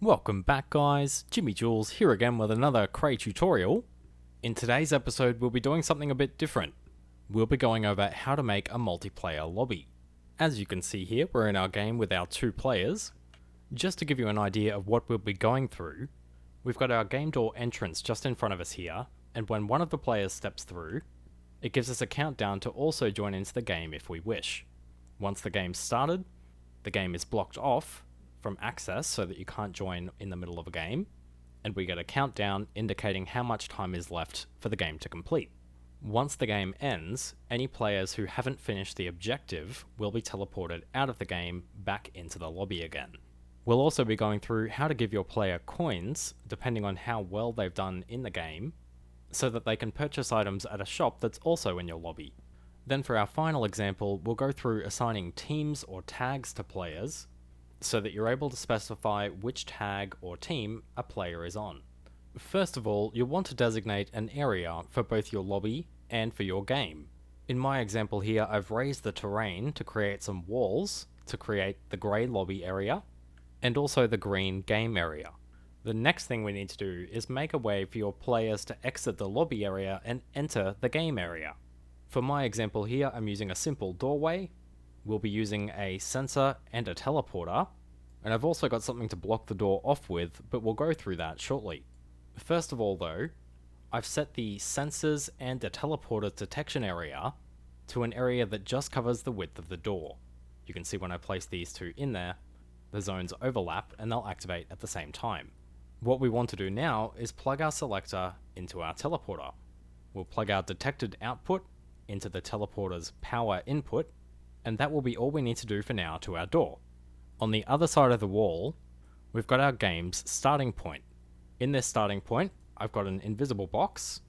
Welcome back guys, Jimmy Jules here again with another CREY tutorial. In today's episode we'll be doing something a bit different. We'll be going over how to make a multiplayer lobby. As you can see here, we're in our game with our 2 players. Just to give you an idea of what we'll be going through, we've got our game door entrance just in front of us here, and when one of the players steps through, it gives us a countdown to also join into the game if we wish. Once the game's started, the game is blocked off from access so that you can't join in the middle of a game, and we get a countdown indicating how much time is left for the game to complete. Once the game ends, any players who haven't finished the objective will be teleported out of the game back into the lobby again. We'll also be going through how to give your player coins depending on how well they've done in the game, so that they can purchase items at a shop that's also in your lobby. Then for our final example, we'll go through assigning teams or tags to players, so that you're able to specify which tag or team a player is on. First of all, you'll want to designate an area for both your lobby and for your game. In my example here, I've raised the terrain to create some walls to create the grey lobby area, and also the green game area. The next thing we need to do is make a way for your players to exit the lobby area and enter the game area. For my example here, I'm using a simple doorway. We'll be using a sensor and a teleporter, and I've also got something to block the door off with, but we'll go through that shortly. First of all though, I've set the sensors and the teleporter detection area to an area that just covers the width of the door. You can see when I place these 2 in there, the zones overlap and they'll activate at the same time. What we want to do now is plug our selector into our teleporter. We'll plug our detected output into the teleporter's power input, and that will be all we need to do for now to our door. On the other side of the wall, we've got our game's starting point. In this starting point, I've got an invisible box.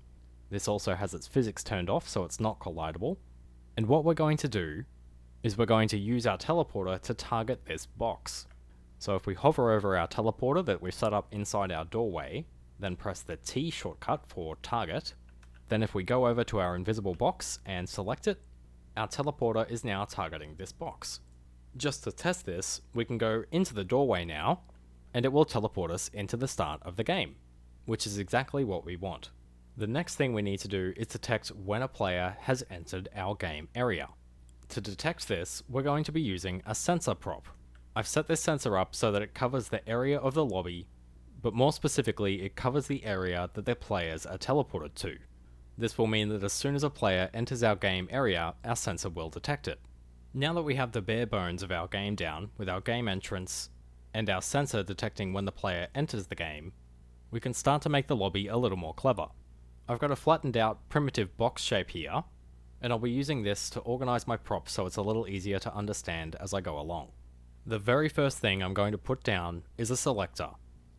This also has its physics turned off, so it's not collidable. And what we're going to do is we're going to use our teleporter to target this box. So if we hover over our teleporter that we've set up inside our doorway, then press the T shortcut for target, then if we go over to our invisible box and select it, our teleporter is now targeting this box. Just to test this, we can go into the doorway now, and it will teleport us into the start of the game, which is exactly what we want. The next thing we need to do is detect when a player has entered our game area. To detect this, we're going to be using a sensor prop. I've set this sensor up so that it covers the area of the lobby, but more specifically it covers the area that the players are teleported to. This will mean that as soon as a player enters our game area, our sensor will detect it. Now that we have the bare bones of our game down, with our game entrance and our sensor detecting when the player enters the game, we can start to make the lobby a little more clever. I've got a flattened out primitive box shape here, and I'll be using this to organize my props so it's a little easier to understand as I go along. The very first thing I'm going to put down is a selector.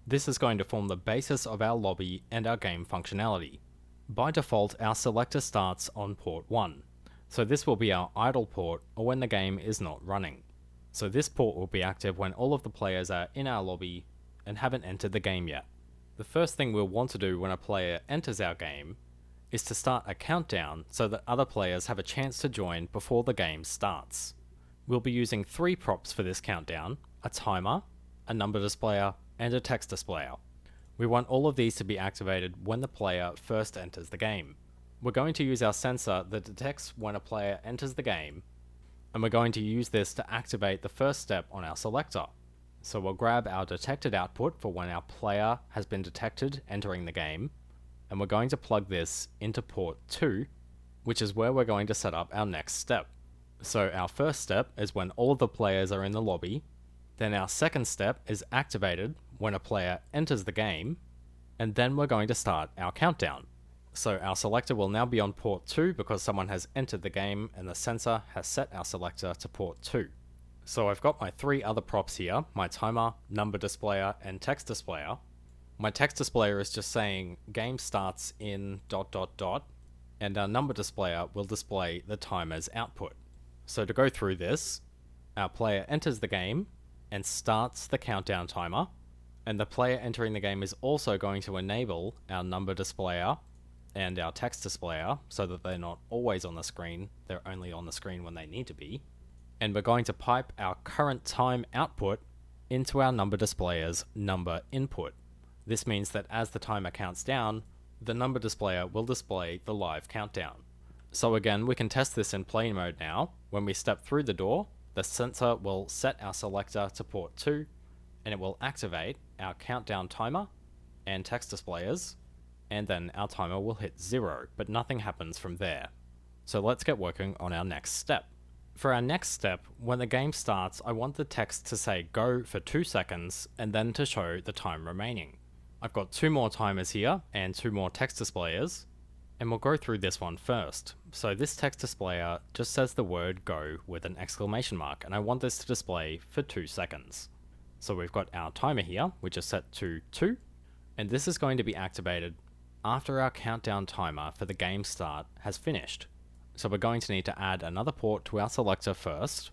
This is going to form the basis of our lobby and our game functionality. By default, our selector starts on port 1, so this will be our idle port or when the game is not running. So this port will be active when all of the players are in our lobby and haven't entered the game yet. The first thing we'll want to do when a player enters our game is to start a countdown so that other players have a chance to join before the game starts. We'll be using 3 props for this countdown: a timer, a number displayer, and a text displayer. We want all of these to be activated when the player first enters the game. We're going to use our sensor that detects when a player enters the game, and we're going to use this to activate the first step on our selector. So we'll grab our detected output for when our player has been detected entering the game, and we're going to plug this into port 2, which is where we're going to set up our next step. So our first step is when all of the players are in the lobby, then our second step is activated when a player enters the game, and then we're going to start our countdown. So our selector will now be on port 2 because someone has entered the game and the sensor has set our selector to port 2. So I've got my 3 other props here, my timer, number displayer, and text displayer. My text displayer is just saying game starts in ... and our number displayer will display the timer's output. So to go through this, our player enters the game and starts the countdown timer, and the player entering the game is also going to enable our number displayer and our text displayer so that they're not always on the screen, they're only on the screen when they need to be. And we're going to pipe our current time output into our number displayer's number input. This means that as the timer counts down, the number displayer will display the live countdown. So again, we can test this in play mode now. When we step through the door, the sensor will set our selector to port 2, and it will activate our countdown timer and text displayers, and then our timer will hit 0, but nothing happens from there. So let's get working on our next step. For our next step, when the game starts, I want the text to say go for 2 seconds, and then to show the time remaining. I've got 2 more timers here, and 2 more text displayers, and we'll go through this one first. So this text displayer just says the word go with an exclamation mark, and I want this to display for 2 seconds. So we've got our timer here, which is set to 2, and this is going to be activated after our countdown timer for the game start has finished. So we're going to need to add another port to our selector first,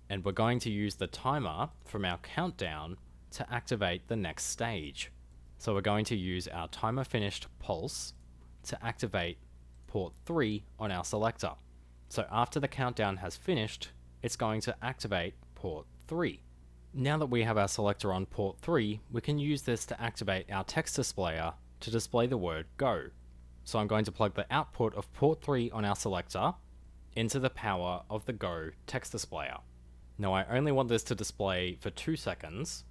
and we're going to use the timer from our countdown to activate the next stage. So we're going to use our timer finished pulse to activate port 3 on our selector. So after the countdown has finished, it's going to activate port 3. Now that we have our selector on port 3, we can use this to activate our text displayer to display the word go. So I'm going to plug the output of port 3 on our selector into the power of the go text displayer. Now I only want this to display for 2 seconds,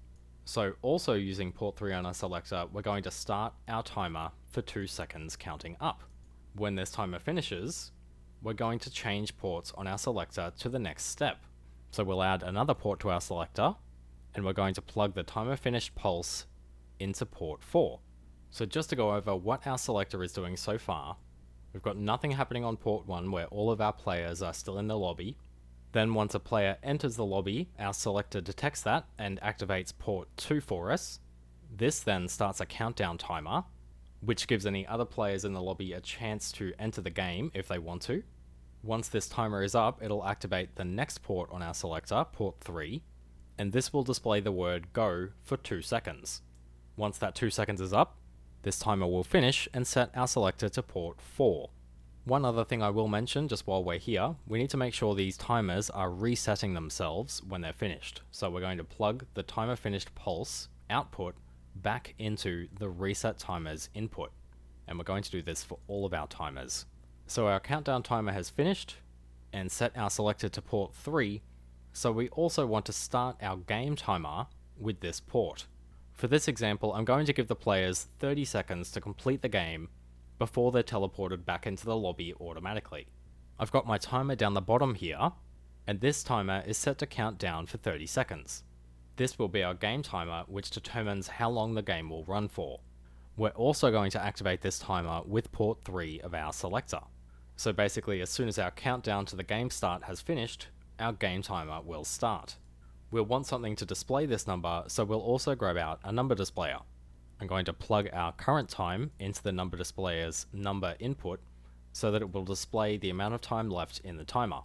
so also using port 3 on our selector, we're going to start our timer for 2 seconds counting up. When this timer finishes, we're going to change ports on our selector to the next step. So we'll add another port to our selector, and we're going to plug the timer finished pulse into port 4. So just to go over what our selector is doing so far, we've got nothing happening on port 1 where all of our players are still in the lobby. Then once a player enters the lobby, our selector detects that and activates port 2 for us. This then starts a countdown timer, which gives any other players in the lobby a chance to enter the game if they want to. Once this timer is up, it'll activate the next port on our selector, port 3, and this will display the word go for 2 seconds. Once that 2 seconds is up, this timer will finish and set our selector to port 4. One other thing I will mention just while we're here, we need to make sure these timers are resetting themselves when they're finished. So we're going to plug the timer finished pulse output back into the reset timer's input. And we're going to do this for all of our timers. So our countdown timer has finished and set our selector to port 3. So we also want to start our game timer with this port. For this example, I'm going to give the players 30 seconds to complete the game before they're teleported back into the lobby automatically. I've got my timer down the bottom here, and this timer is set to count down for 30 seconds. This will be our game timer, which determines how long the game will run for. We're also going to activate this timer with port 3 of our selector. So basically, as soon as our countdown to the game start has finished, our game timer will start. We'll want something to display this number, so we'll also grab out a number displayer. I'm going to plug our current time into the number displayer's number input so that it will display the amount of time left in the timer.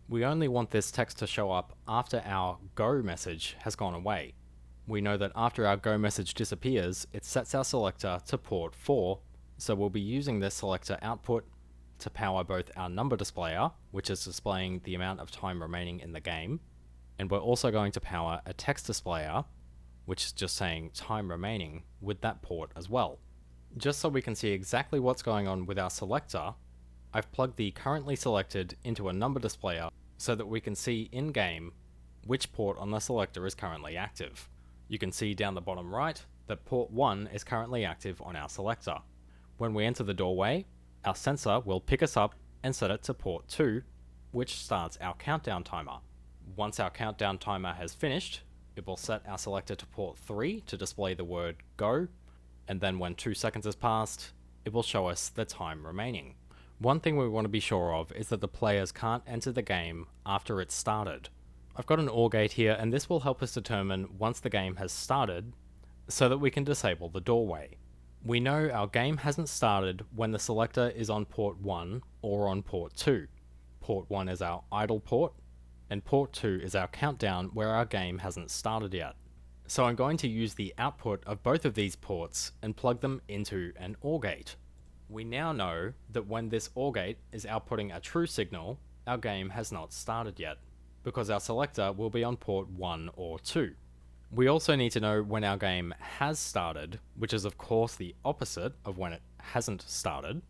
We only want this text to show up after our go message has gone away. We know that after our go message disappears, it sets our selector to port 4, so we'll be using this selector output to power both our number displayer, which is displaying the amount of time remaining in the game, and we're also going to power a text displayer, which is just saying time remaining with that port as well. Just so we can see exactly what's going on with our selector, I've plugged the currently selected into a number displayer so that we can see in-game which port on the selector is currently active. You can see down the bottom right that port 1 is currently active on our selector. When we enter the doorway, our sensor will pick us up and set it to port 2, which starts our countdown timer. Once our countdown timer has finished, it will set our selector to port 3 to display the word go, and then when 2 seconds has passed, it will show us the time remaining. One thing we want to be sure of is that the players can't enter the game after it's started. I've got an OR gate here, and this will help us determine once the game has started so that we can disable the doorway. We know our game hasn't started when the selector is on port 1 or on port 2. Port 1 is our idle port, and port 2 is our countdown where our game hasn't started yet. So I'm going to use the output of both of these ports and plug them into an OR gate. We now know that when this OR gate is outputting a true signal, our game has not started yet, because our selector will be on port 1 or 2. We also need to know when our game has started, which is of course the opposite of when it hasn't started.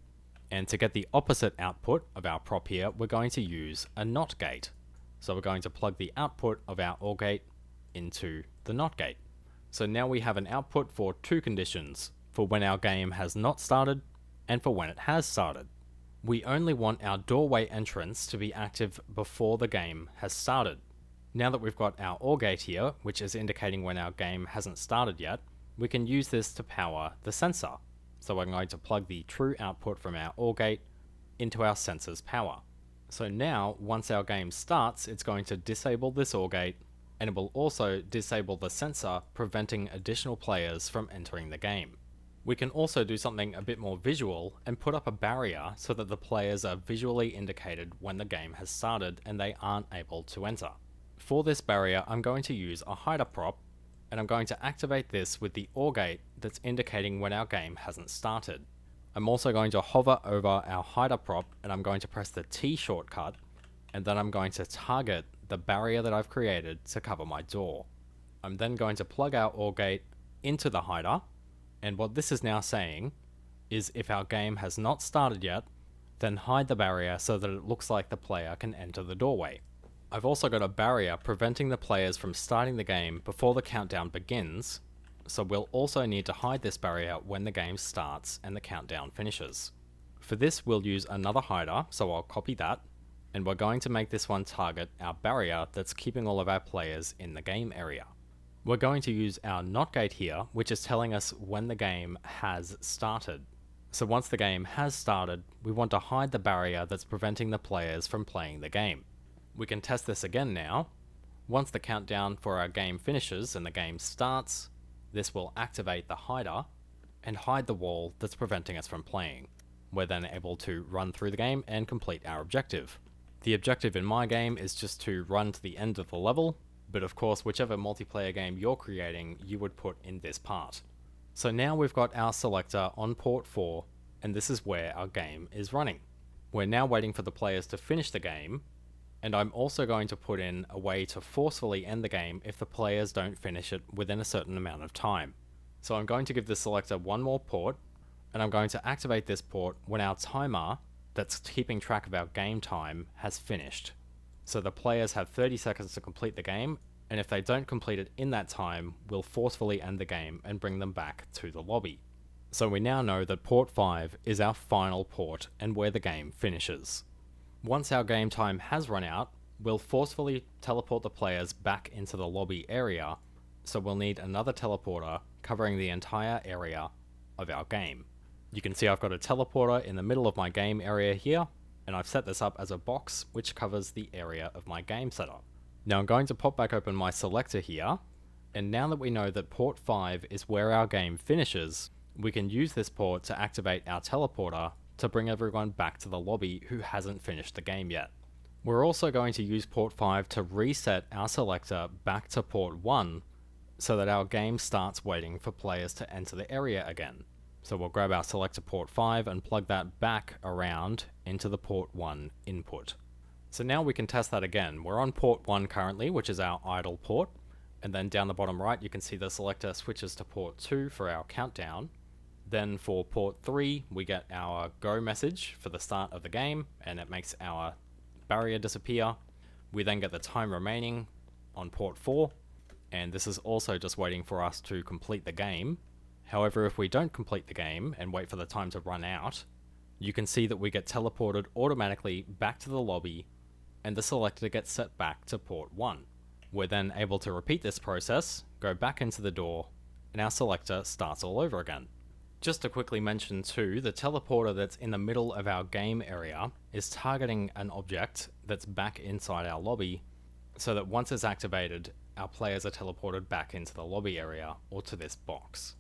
And to get the opposite output of our prop here, we're going to use a NOT gate. So we're going to plug the output of our OR gate into the NOT gate. So now we have an output for two conditions, for when our game has not started and for when it has started. We only want our doorway entrance to be active before the game has started. Now that we've got our OR gate here, which is indicating when our game hasn't started yet, we can use this to power the sensor. So I'm going to plug the true output from our OR gate into our sensor's power. So now, once our game starts, it's going to disable this OR gate, and it will also disable the sensor, preventing additional players from entering the game. We can also do something a bit more visual and put up a barrier so that the players are visually indicated when the game has started and they aren't able to enter. For this barrier, I'm going to use a hider prop, and I'm going to activate this with the OR gate that's indicating when our game hasn't started. I'm also going to hover over our hider prop, and I'm going to press the T shortcut, and then I'm going to target the barrier that I've created to cover my door. I'm then going to plug our OR gate into the hider, and what this is now saying is if our game has not started yet, then hide the barrier so that it looks like the player can enter the doorway. I've also got a barrier preventing the players from starting the game before the countdown begins, so we'll also need to hide this barrier when the game starts and the countdown finishes. For this, we'll use another hider, so I'll copy that, and we're going to make this one target our barrier that's keeping all of our players in the game area. We're going to use our NOT gate here, which is telling us when the game has started. So once the game has started, we want to hide the barrier that's preventing the players from playing the game. We can test this again now. Once the countdown for our game finishes and the game starts, this will activate the hider and hide the wall that's preventing us from playing. We're then able to run through the game and complete our objective. The objective in my game is just to run to the end of the level, but of course whichever multiplayer game you're creating, you would put in this part. So now we've got our selector on port 4, and this is where our game is running. We're now waiting for the players to finish the game, and I'm also going to put in a way to forcefully end the game if the players don't finish it within a certain amount of time. So I'm going to give the selector one more port, and I'm going to activate this port when our timer that's keeping track of our game time has finished. So the players have 30 seconds to complete the game, and if they don't complete it in that time, we'll forcefully end the game and bring them back to the lobby. So we now know that port 5 is our final port and where the game finishes. Once our game time has run out, we'll forcefully teleport the players back into the lobby area, so we'll need another teleporter covering the entire area of our game. You can see I've got a teleporter in the middle of my game area here, and I've set this up as a box which covers the area of my game setup. Now I'm going to pop back open my selector here, and now that we know that port 5 is where our game finishes, we can use this port to activate our teleporter to bring everyone back to the lobby who hasn't finished the game yet. We're also going to use port 5 to reset our selector back to port 1 so that our game starts waiting for players to enter the area again. So we'll grab our selector port 5 and plug that back around into the port 1 input. So now we can test that again. We're on port 1 currently, which is our idle port, and then down the bottom right you can see the selector switches to port 2 for our countdown. Then for port 3, we get our go message for the start of the game, and it makes our barrier disappear. We then get the time remaining on port 4, and this is also just waiting for us to complete the game. However, if we don't complete the game and wait for the time to run out, you can see that we get teleported automatically back to the lobby, and the selector gets set back to port 1. We're then able to repeat this process, go back into the door, and our selector starts all over again. Just to quickly mention too, the teleporter that's in the middle of our game area is targeting an object that's back inside our lobby, so that once it's activated, our players are teleported back into the lobby area or to this box.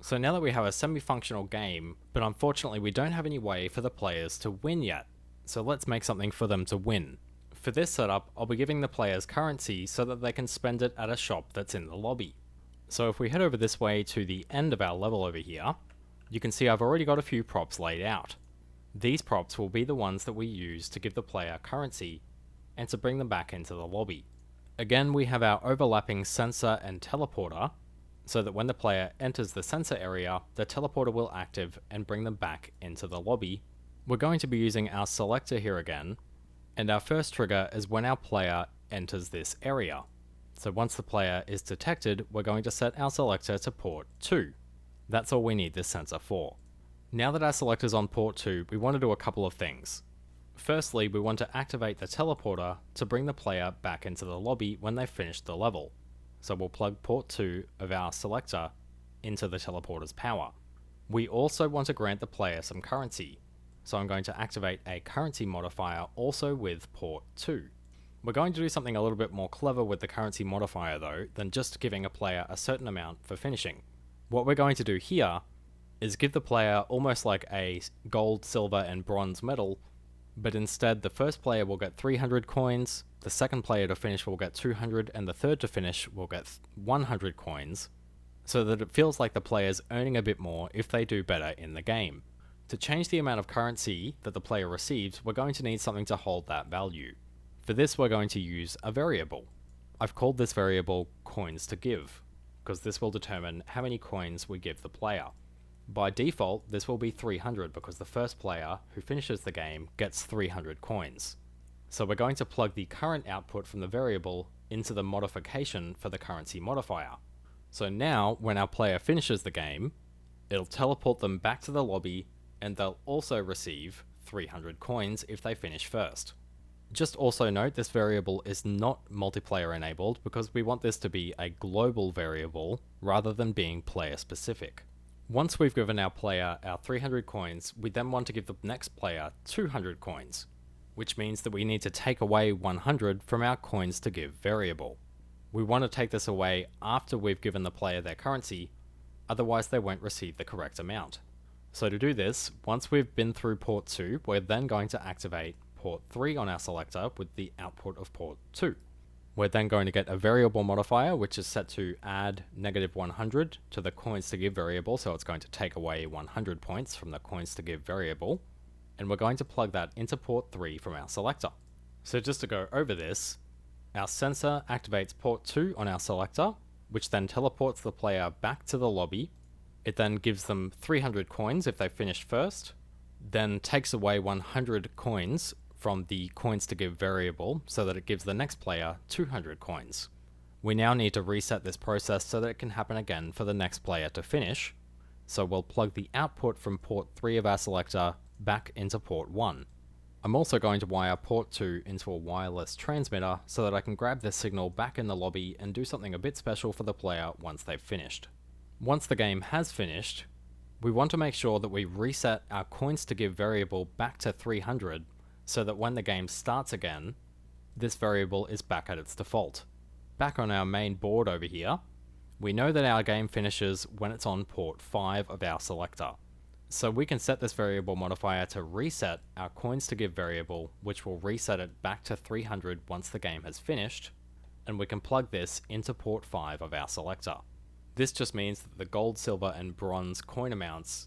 So now that we have a semi-functional game, but unfortunately we don't have any way for the players to win yet, so let's make something for them to win. For this setup, I'll be giving the players currency so that they can spend it at a shop that's in the lobby. So if we head over this way to the end of our level over here, you can see I've already got a few props laid out. These props will be the ones that we use to give the player currency and to bring them back into the lobby. Again, we have our overlapping sensor and teleporter, so that when the player enters the sensor area, the teleporter will active and bring them back into the lobby. We're going to be using our selector here again, and our first trigger is when our player enters this area. So once the player is detected, we're going to set our selector to port 2. That's all we need this sensor for. Now that our selector's on port 2, we want to do a couple of things. Firstly, we want to activate the teleporter to bring the player back into the lobby when they've finished the level. So we'll plug port 2 of our selector into the teleporter's power. We also want to grant the player some currency, so I'm going to activate a currency modifier also with port 2. We're going to do something a little bit more clever with the currency modifier though than just giving a player a certain amount for finishing. What we're going to do here is give the player almost like a gold, silver and bronze medal, but instead the first player will get 300 coins, the second player to finish will get 200, and the third to finish will get 100 coins, so that it feels like the player's earning a bit more if they do better in the game. To change the amount of currency that the player receives, we're going to need something to hold that value. For this, we're going to use a variable. I've called this variable coins to give, because this will determine how many coins we give the player. By default, this will be 300 because the first player who finishes the game gets 300 coins. So we're going to plug the current output from the variable into the modification for the currency modifier. So now, when our player finishes the game, it'll teleport them back to the lobby, and they'll also receive 300 coins if they finish first. Just also note, this variable is not multiplayer enabled because we want this to be a global variable rather than being player specific. Once we've given our player our 300 coins, we then want to give the next player 200 coins, which means that we need to take away 100 from our coins to give variable. We want to take this away after we've given the player their currency, otherwise they won't receive the correct amount. So to do this, once we've been through port 2, we're then going to activate port 3 on our selector with the output of port 2. We're then going to get a variable modifier which is set to add -100 to the coins to give variable, so it's going to take away 100 points from the coins to give variable, and we're going to plug that into port 3 from our selector. So just to go over this, our sensor activates port 2 on our selector, which then teleports the player back to the lobby. It then gives them 300 coins if they finish first, then takes away 100 coins from the coins to give variable so that it gives the next player 200 coins. We now need to reset this process so that it can happen again for the next player to finish, so we'll plug the output from port 3 of our selector back into port 1. I'm also going to wire port 2 into a wireless transmitter so that I can grab this signal back in the lobby and do something a bit special for the player once they've finished. Once the game has finished, we want to make sure that we reset our coins to give variable back to 300 so that when the game starts again, this variable is back at its default. Back on our main board over here, we know that our game finishes when it's on port 5 of our selector. So we can set this variable modifier to reset our coins to give variable, which will reset it back to 300 once the game has finished, and we can plug this into port 5 of our selector. This just means that the gold, silver, and bronze coin amounts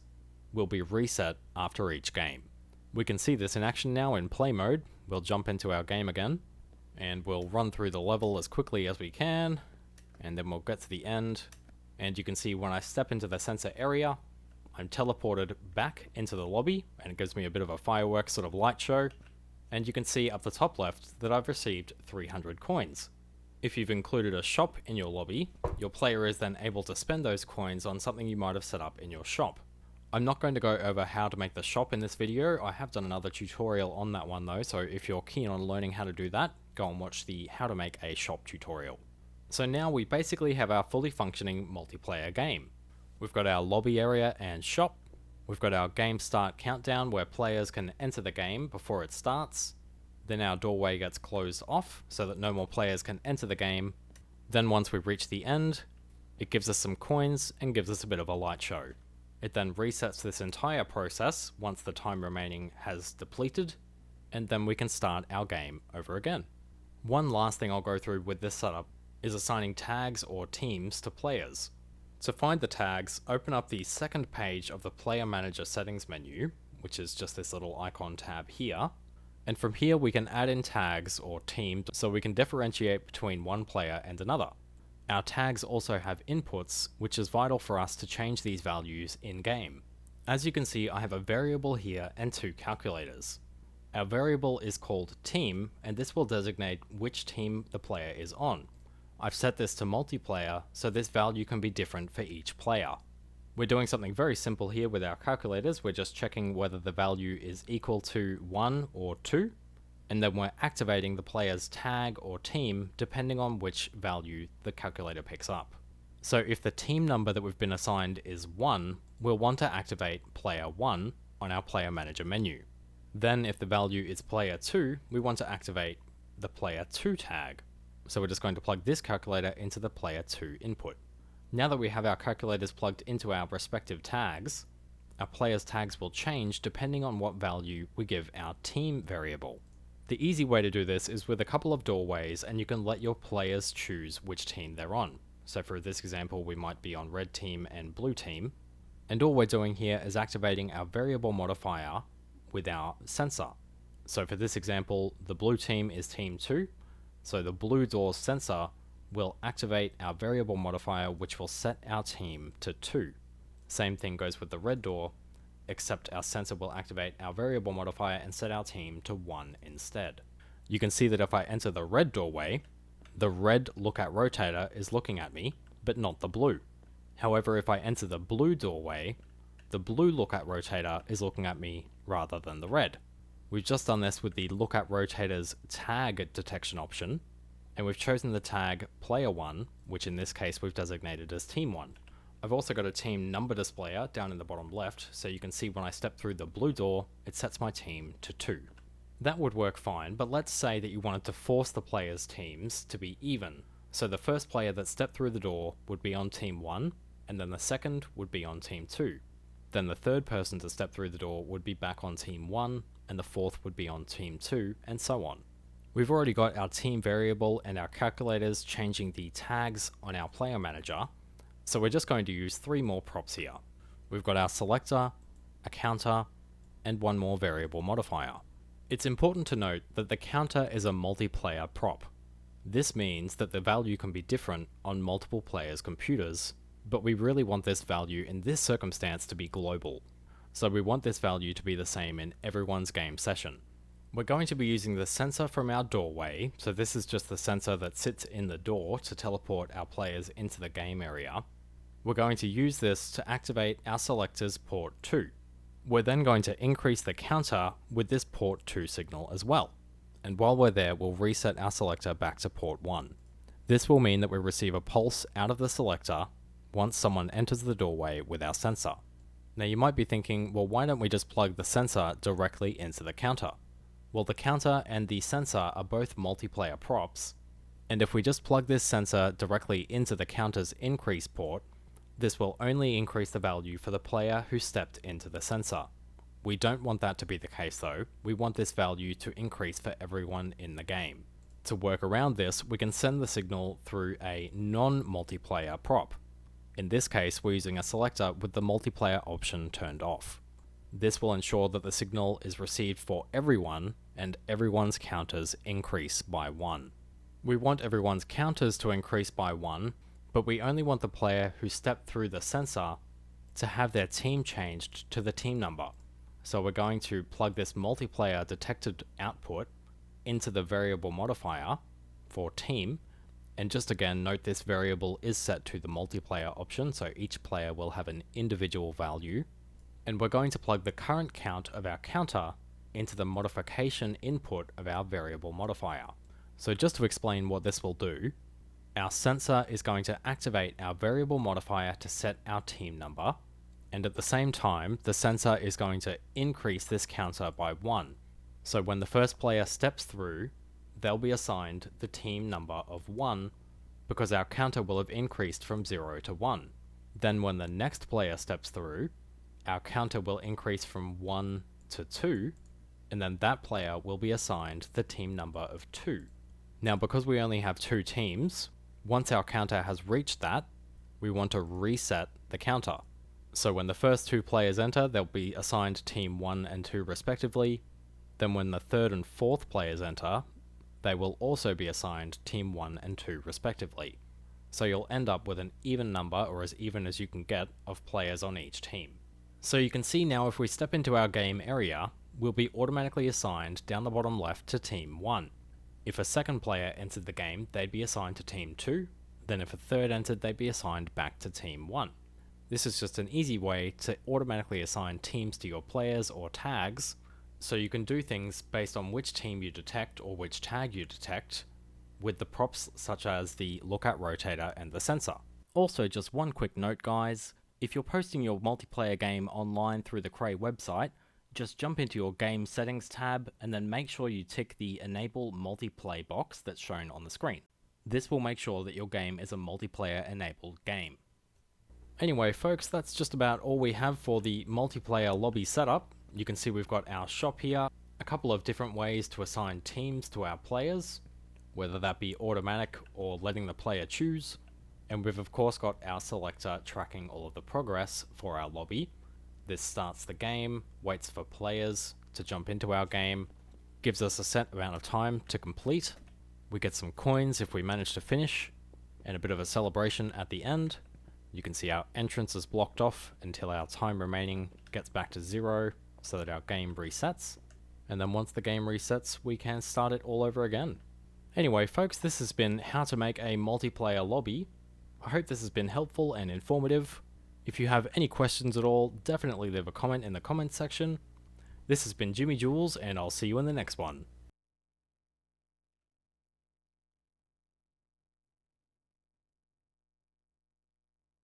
will be reset after each game. We can see this in action now in play mode. We'll jump into our game again, and we'll run through the level as quickly as we can, and then we'll get to the end, and you can see when I step into the sensor area, I'm teleported back into the lobby, and it gives me a bit of a fireworks sort of light show, and you can see up the top left that I've received 300 coins. If you've included a shop in your lobby, your player is then able to spend those coins on something you might have set up in your shop. I'm not going to go over how to make the shop in this video. I have done another tutorial on that one though, so if you're keen on learning how to do that, go and watch the how to make a shop tutorial. So now we basically have our fully functioning multiplayer game. We've got our lobby area and shop. We've got our game start countdown where players can enter the game before it starts. Then our doorway gets closed off so that no more players can enter the game. Then once we've reached the end, it gives us some coins and gives us a bit of a light show. It then resets this entire process once the time remaining has depleted, and then we can start our game over again. One last thing I'll go through with this setup is assigning tags or teams to players. To find the tags, open up the second page of the Player Manager settings menu, which is just this little icon tab here. And from here we can add in tags or teams so we can differentiate between one player and another. Our tags also have inputs, which is vital for us to change these values in-game. As you can see, I have a variable here and two calculators. Our variable is called team, and this will designate which team the player is on. I've set this to multiplayer, so this value can be different for each player. We're doing something very simple here with our calculators. We're just checking whether the value is equal to 1 or 2, and then we're activating the player's tag or team depending on which value the calculator picks up. So if the team number that we've been assigned is 1, we'll want to activate player 1 on our Player Manager menu. Then if the value is player 2, we want to activate the player 2 tag. So we're just going to plug this calculator into the player 2 input. Now that we have our calculators plugged into our respective tags, our players' tags will change depending on what value we give our team variable. The easy way to do this is with a couple of doorways, and you can let your players choose which team they're on. So for this example, we might be on red team and blue team. And all we're doing here is activating our variable modifier with our sensor. So for this example, the blue team is team 2. So the blue door sensor will activate our variable modifier, which will set our team to 2. Same thing goes with the red door, except our sensor will activate our variable modifier and set our team to 1 instead. You can see that if I enter the red doorway, the red lookout rotator is looking at me, but not the blue. However, if I enter the blue doorway, the blue lookout rotator is looking at me rather than the red. We've just done this with the lookout rotator's tag detection option, and we've chosen the tag player 1, which in this case we've designated as team 1. I've also got a team number displayer down in the bottom left, so you can see when I step through the blue door, it sets my team to 2. That would work fine, but let's say that you wanted to force the players' teams to be even. So the first player that stepped through the door would be on team 1, and then the second would be on team 2. Then the third person to step through the door would be back on team 1, and the fourth would be on team 2, and so on. We've already got our team variable and our calculators changing the tags on our player manager, so we're just going to use 3 more props here. We've got our selector, a counter, and one more variable modifier. It's important to note that the counter is a multiplayer prop. This means that the value can be different on multiple players' computers, but we really want this value in this circumstance to be global. So we want this value to be the same in everyone's game session. We're going to be using the sensor from our doorway, so this is just the sensor that sits in the door to teleport our players into the game area. We're going to use this to activate our selector's port 2. We're then going to increase the counter with this port 2 signal as well. And while we're there, we'll reset our selector back to port 1. This will mean that we receive a pulse out of the selector once someone enters the doorway with our sensor. Now you might be thinking, well, why don't we just plug the sensor directly into the counter? Well, the counter and the sensor are both multiplayer props, and if we just plug this sensor directly into the counter's increase port, this will only increase the value for the player who stepped into the sensor. We don't want that to be the case though. We want this value to increase for everyone in the game. To work around this, we can send the signal through a non-multiplayer prop. In this case, we're using a selector with the multiplayer option turned off. This will ensure that the signal is received for everyone, and everyone's counters increase by 1. We want everyone's counters to increase by 1, but we only want the player who stepped through the sensor to have their team changed to the team number. So we're going to plug this multiplayer detected output into the variable modifier for team, and just again note this variable is set to the multiplayer option, so each player will have an individual value, and we're going to plug the current count of our counter into the modification input of our variable modifier. So just to explain what this will do, our sensor is going to activate our variable modifier to set our team number, and at the same time, the sensor is going to increase this counter by 1. So when the first player steps through, they'll be assigned the team number of 1, because our counter will have increased from 0 to 1. Then when the next player steps through, our counter will increase from 1 to 2, and then that player will be assigned the team number of 2. Now because we only have 2 teams, once our counter has reached that, we want to reset the counter. So when the first two players enter, they'll be assigned team 1 and 2 respectively. Then when the third and fourth players enter, they will also be assigned team 1 and 2 respectively. So you'll end up with an even number, or as even as you can get, of players on each team. So you can see now if we step into our game area, we'll be automatically assigned down the bottom left to team 1. If a second player entered the game, they'd be assigned to team 2, then if a third entered, they'd be assigned back to team 1. This is just an easy way to automatically assign teams to your players or tags, so you can do things based on which team you detect or which tag you detect, with the props such as the lookout rotator and the sensor. Also, just one quick note guys, if you're posting your multiplayer game online through the CREY website, just jump into your game settings tab and then make sure you tick the enable multiplayer box that's shown on the screen. This will make sure that your game is a multiplayer enabled game. Anyway folks, that's just about all we have for the multiplayer lobby setup. You can see we've got our shop here, a couple of different ways to assign teams to our players, whether that be automatic or letting the player choose. And we've of course got our selector tracking all of the progress for our lobby. This starts the game, waits for players to jump into our game, gives us a set amount of time to complete. We get some coins if we manage to finish, and a bit of a celebration at the end. You can see our entrance is blocked off until our time remaining gets back to 0 so that our game resets. And then once the game resets, we can start it all over again. Anyway folks, this has been how to make a multiplayer lobby. I hope this has been helpful and informative. If you have any questions at all, definitely leave a comment in the comments section. This has been Jimmy Jules, and I'll see you in the next one.